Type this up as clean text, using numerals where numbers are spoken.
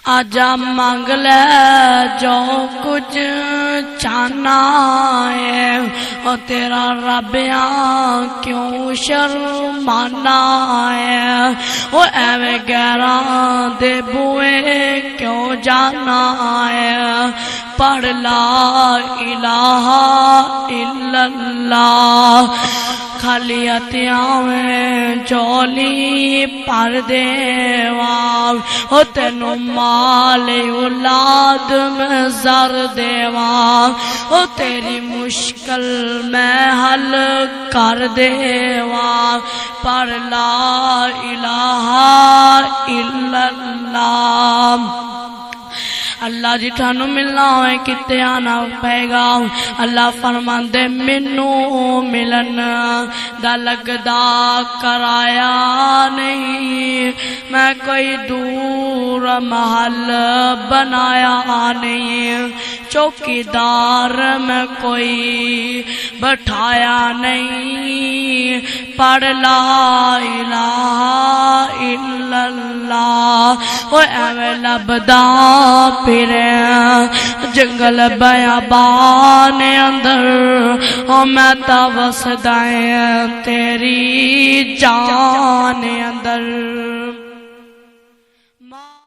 آجا مانگ لے جو کچھ چاہنا ہے، اور تیرا رب کیوں شرمانا ہے، وہ ایویں غیراں دے بوئے کیوں جانا ہے، پڑھ لا الہ الا اللہ، خالی ہتھیاں میں جولی پر دیواں، او تینوں مال اولاد میں زر دیواں، او تیری مشکل میں حل کر دیواں، پڑھ لا الہ الا اللہ۔ اللہ جی ٹھانو ملنا ہوئے کتے آنا پے گا، اللہ فرماندے مینوں ملن دا لگدا کرایا نہیں، میں کوئی دور محل بنایا نہیں، چوکیدار میں کوئی بٹھایا نہیں، پڑھ لا الہ الا اللہ، وہ ایویں لبدا پھرے جنگل بیابان اندر، او میں تا وسدا تیری جان اندر۔